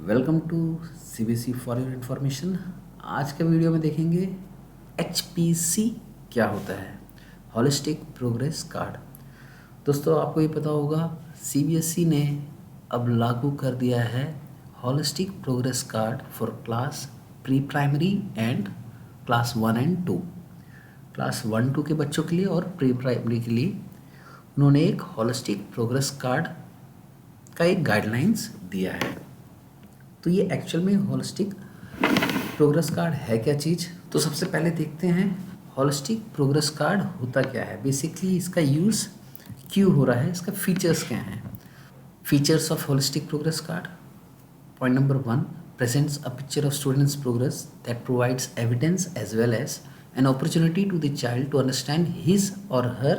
Welcome to CBSE for your information. आज के video में देखेंगे एचपीसी क्या होता है, हॉलिस्टिक प्रोग्रेस कार्ड। दोस्तों, आपको ये पता होगा सीबीएसई ने अब लागू कर दिया है holistic progress card for class pre primary and class 1 and 2। Class 1-2 के बच्चों के लिए और प्री प्राइमरी के लिए उन्होंने एक हॉलिस्टिक प्रोग्रेस कार्ड का एक गाइडलाइंस दिया है। तो ये एक्चुअल में हॉलिस्टिक प्रोग्रेस कार्ड है क्या चीज़, तो सबसे पहले देखते हैं हॉलिस्टिक प्रोग्रेस कार्ड होता क्या है। बेसिकली इसका यूज़ क्यों हो रहा है, इसका फीचर्स क्या हैं। Features of holistic progress card. Point number 1, presents a picture of students' progress that provides evidence as well as an opportunity to the child to understand his or her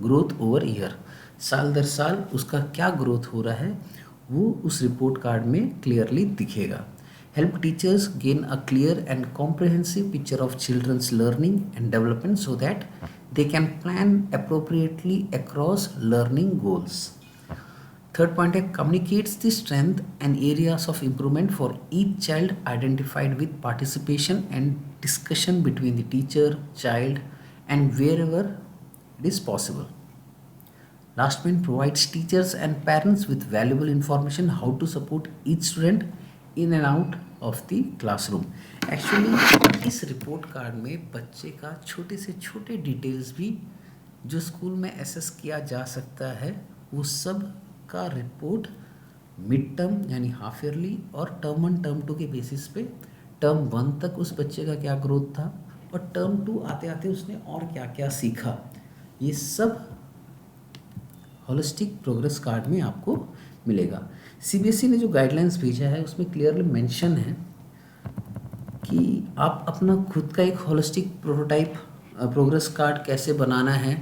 growth over year। साल दर साल उसका क्या growth हो रहा है वो उस report card में क्लियरली दिखेगा। Help teachers gain a clear and comprehensive picture of children's learning and development so that they can plan appropriately across learning goals. Third point है communicates the strength and areas of improvement for each child identified with participation and discussion between the teacher child and wherever it is possible. Last point, provides teachers and parents with valuable information how to support each student in and out of the classroom। Actually इस report card में बच्चे का छोटे से छोटे details भी जो school में एसेस किया जा सकता है वो सब का रिपोर्ट मिड टर्म यानी हाफ ईयरली और टर्म 1 टर्म 2 के बेसिस पे टर्म 1 तक उस बच्चे का क्या ग्रोथ था और टर्म 2 आते आते उसने और क्या क्या सीखा, ये सब हॉलिस्टिक प्रोग्रेस कार्ड में आपको मिलेगा। सीबीएसई ने जो गाइडलाइंस भेजा है उसमें क्लियरली मेंशन है कि आप अपना खुद का एक हॉलिस्टिक प्रोटोटाइप प्रोग्रेस कार्ड कैसे बनाना है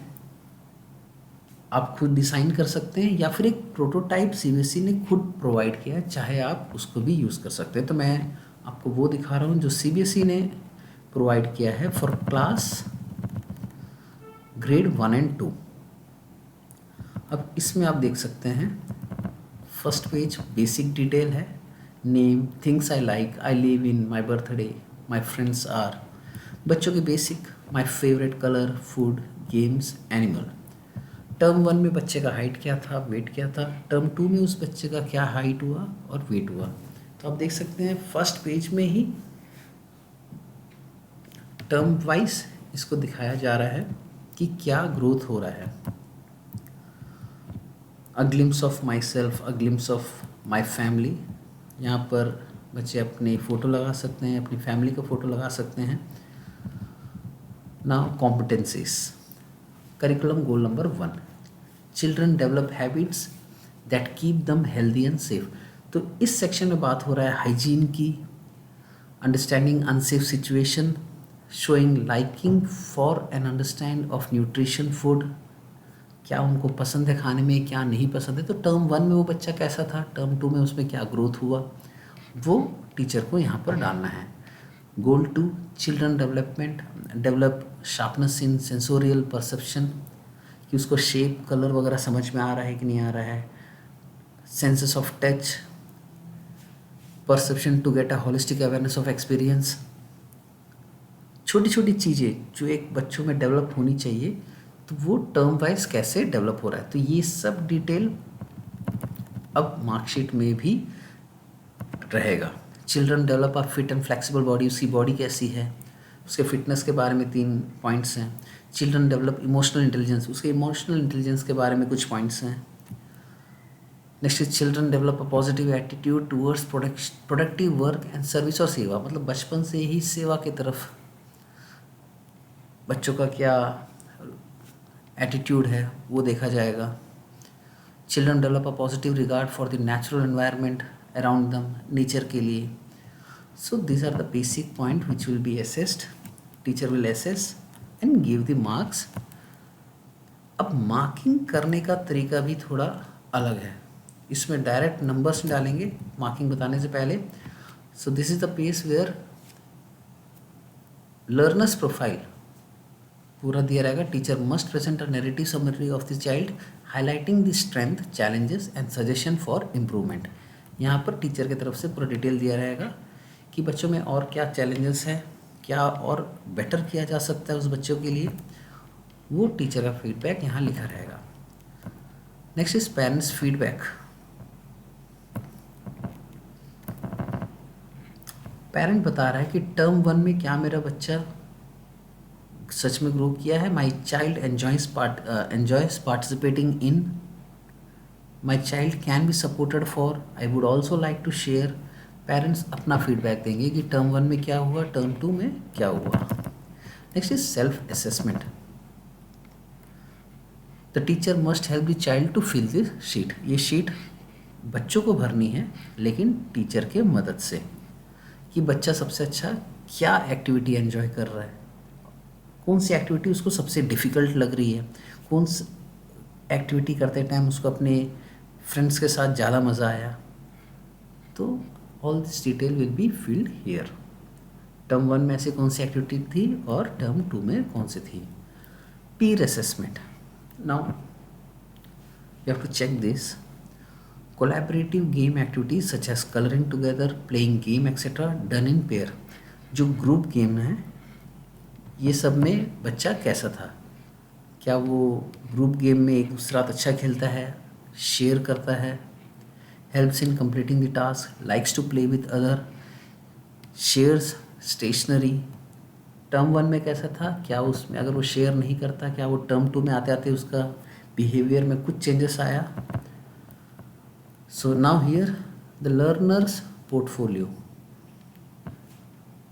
आप खुद डिज़ाइन कर सकते हैं या फिर एक प्रोटोटाइप सीबीएसई ने खुद प्रोवाइड किया है, चाहे आप उसको भी यूज़ कर सकते हैं। तो मैं आपको वो दिखा रहा हूँ जो सीबीएसई ने प्रोवाइड किया है फॉर क्लास ग्रेड 1 एंड 2। अब इसमें आप देख सकते हैं फर्स्ट पेज बेसिक डिटेल है, name, things I like, I live in, my birthday, my friends are. बच्चों के basic, my favourite colour, food, games, animal. Term 1 में बच्चे का हाइट क्या था, वेट क्या था, टर्म 2 में उस बच्चे का क्या हाइट हुआ और वेट हुआ। तो आप देख सकते हैं फर्स्ट पेज में ही टर्म वाइज इसको दिखाया जा रहा है कि क्या ग्रोथ हो रहा है। A glimpse of my self, a glimpse of my family. यहाँ पर बच्चे अपनी फ़ोटो लगा सकते हैं, अपनी फैमिली का फ़ोटो लगा सकते हैं। Now competencies. Curriculum goal number 1, children develop habits that keep them healthy and safe. तो इस सेक्शन में बात हो रहा है हाइजीन की, understanding unsafe situation, showing liking for an understand of nutrition food, क्या उनको पसंद है खाने में, क्या नहीं पसंद है। तो टर्म 1 में वो बच्चा कैसा था, टर्म 2 में उसमें क्या ग्रोथ हुआ, वो टीचर को यहाँ पर डालना है। गोल 2, चिल्ड्रन डेवलप शार्पनेस इन सेंसोरियल परसेप्शन, कि उसको शेप, कलर वगैरह समझ में आ रहा है कि नहीं आ रहा है। Senses of touch, perception to get a holistic awareness of experience. छोटी छोटी चीज़ें जो एक बच्चों में डेवलप होनी चाहिए, तो वो टर्म वाइज कैसे डेवलप हो रहा है। तो ये सब डिटेल अब मार्कशीट में भी रहेगा। Children develop a fit and flexible body, उसकी बॉडी कैसी है, उसके फिटनेस के बारे में 3 पॉइंट्स हैं। चिल्ड्रन डेवलप इमोशनल इंटेलिजेंस, उसके इमोशनल इंटेलिजेंस के बारे में कुछ पॉइंट्स हैं। Next is children develop a positive attitude towards productive work and service और सेवा, मतलब बचपन से ही सेवा की तरफ बच्चों का क्या एटीट्यूड है वो देखा जाएगा। Children develop a positive regard for the natural environment around them, nature के लिए। So these are the basic point which will be assessed, teacher will assess and give the marks. अब मार्किंग करने का तरीका भी थोड़ा अलग है, इसमें डायरेक्ट नंबर्स डालेंगे मार्किंग बताने से पहले। So this is the page where learners profile पूरा दिया रहेगा। Teacher must present a narrative summary of the child highlighting the strength, challenges and suggestion for improvement. यहाँ पर टीचर की तरफ से पूरा डिटेल दिया रहेगा कि बच्चों में और क्या चैलेंजेस हैं, क्या और बेटर किया जा सकता है उस बच्चों के लिए, वो टीचर का फीडबैक यहाँ लिखा रहेगा। Next is parents feedback. Parent बता रहा है कि टर्म 1 में क्या मेरा बच्चा सच में ग्रो किया है। My child enjoys participating in, my child can be supported for, I would also like to share. Parents अपना फीडबैक देंगे कि टर्म 1 में क्या हुआ, टर्म 2 में क्या हुआ। Next is self assessment. The teacher must help the child to fill this sheet. ये शीट बच्चों को भरनी है लेकिन टीचर के मदद से, कि बच्चा सबसे अच्छा क्या एक्टिविटी एंजॉय कर रहा है, कौन सी एक्टिविटी उसको सबसे डिफ़िकल्ट लग रही है, कौन सी एक्टिविटी करते टाइम उसको अपने फ्रेंड्स के साथ ज़्यादा मज़ा आया। तो all this detail will be filled here. Term 1 में ऐसे कौन सी एक्टिविटी थी और टर्म 2 में कौन सी थी। Peer assessment. Now you have to check this. Collaborative game activities such as colouring together, playing game etcetera done in pair. जो ग्रुप गेम है ये सब में बच्चा कैसा था, क्या वो ग्रुप गेम में एक दूसरा अच्छा खेलता है, शेयर करता है, helps in completing the task, likes to play with other, shares stationery. Term 1 में कैसा था, क्या उसमें अगर वो शेयर नहीं करता, क्या वो टर्म 2 में आते आते उसका बिहेवियर में कुछ चेंजेस आया। So now here the learners portfolio,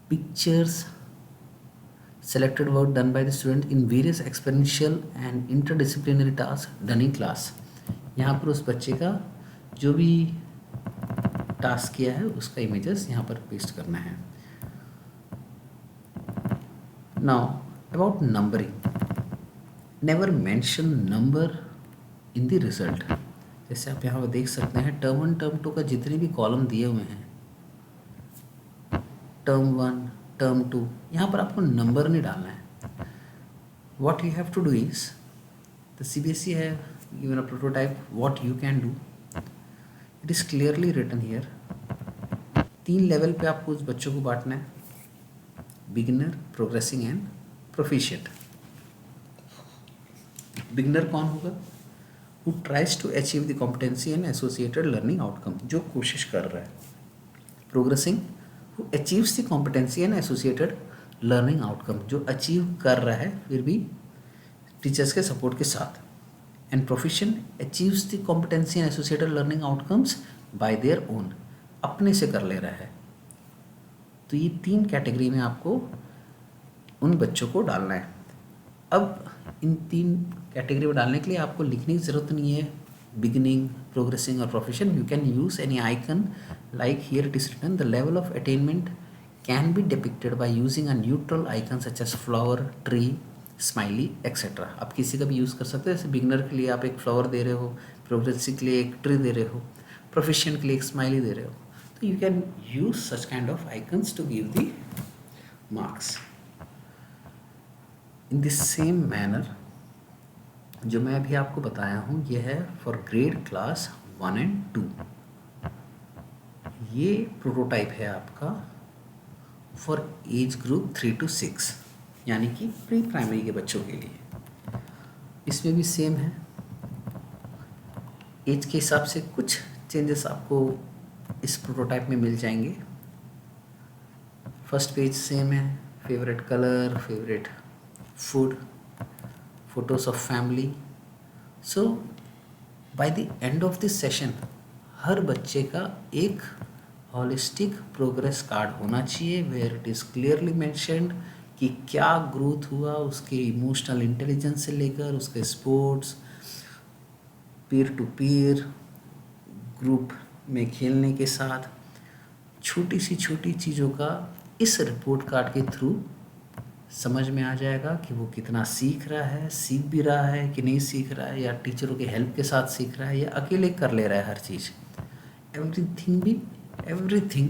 pictures, selected work done by the student in various experiential and interdisciplinary tasks done in class। यहाँ पर उस बच्चे का जो भी टास्क किया है उसका इमेजेस यहाँ पर पेस्ट करना है। Now about numbering, never mention number in the result. जैसे आप यहाँ पर देख सकते हैं टर्म 1 टर्म 2 का जितने भी कॉलम दिए हुए हैं, टर्म 1 टर्म 2, यहाँ पर आपको नंबर नहीं डालना है। What you have to do is, the CBSE है given a prototype what you can do, it is clearly written here. 3 level पे आपको उस बच्चों को बांटना है, beginner, progressing and proficient. Beginner कौन होगा, who tries to achieve the competency and associated learning outcome, जो कोशिश कर रहा है। Progressing who achieves the competency and associated learning outcome, जो अचीव कर रहा है फिर भी टीचर्स के सपोर्ट के साथ। And proficient achieves the competency and associated learning outcomes by their own, अपने से कर ले रहा है। तो ये 3 कैटेगरी में आपको उन बच्चों को डालना है। अब इन 3 कैटेगरी में डालने के लिए आपको लिखने की ज़रूरत नहीं है beginning, progressing or proficient. You can use any icon, like here it is written the level of attainment can be depicted by using a neutral icon such as flower, tree, smiley etc. आप किसी का भी use कर सकते हैं। जैसे beginner के लिए आप एक फ्लावर दे रहे हो, प्रोग्रेसिव के लिए एक ट्री दे रहे हो, प्रोफिशिएंट के लिए एक स्माइली दे रहे हो, तो you can use such kind of icons to give the marks. In this same manner जो मैं अभी आपको बताया हूँ ये है फॉर ग्रेड क्लास 1 एंड 2। ये प्रोटोटाइप है आपका फॉर एज ग्रुप 3 to 6, यानी कि प्री प्राइमरी के बच्चों के लिए। इसमें भी सेम है, एज के हिसाब से कुछ चेंजेस आपको इस प्रोटोटाइप में मिल जाएंगे। फर्स्ट पेज सेम है, favourite colour, favourite food, photos of family। So by the end of this session हर बच्चे का एक holistic progress कार्ड होना चाहिए where it is clearly mentioned कि क्या ग्रोथ हुआ उसके इमोशनल इंटेलिजेंस से लेकर उसके sports, Pir to Pir, group में खेलने के साथ, छोटी चीज़ों का इस रिपोर्ट कार्ड के थ्रू समझ में आ जाएगा कि वो कितना सीख रहा है, सीख भी रहा है कि नहीं सीख रहा है, या टीचरों के हेल्प के साथ सीख रहा है, या अकेले कर ले रहा है हर चीज़। Everything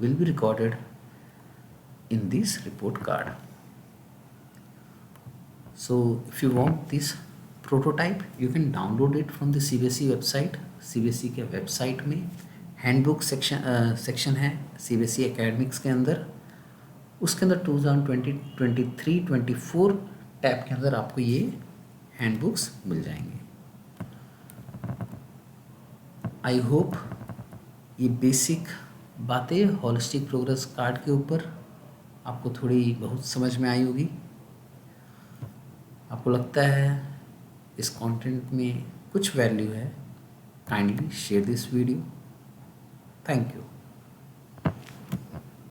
will be recorded in this report card. So if you want this prototype you can download it from the CBSE website. CBSE के वेबसाइट में हैंडबुक सेक्शन है सीबीएसई एकेडमिक्स के अंदर, उसके अंदर 2023-24 टैब के अंदर आपको ये हैंडबुक्स मिल जाएंगे। आई होप ये बेसिक बातें होलिस्टिक प्रोग्रेस कार्ड के ऊपर आपको थोड़ी बहुत समझ में आई होगी। आपको लगता है इस कंटेंट में कुछ वैल्यू है, kindly share this video. Thank you.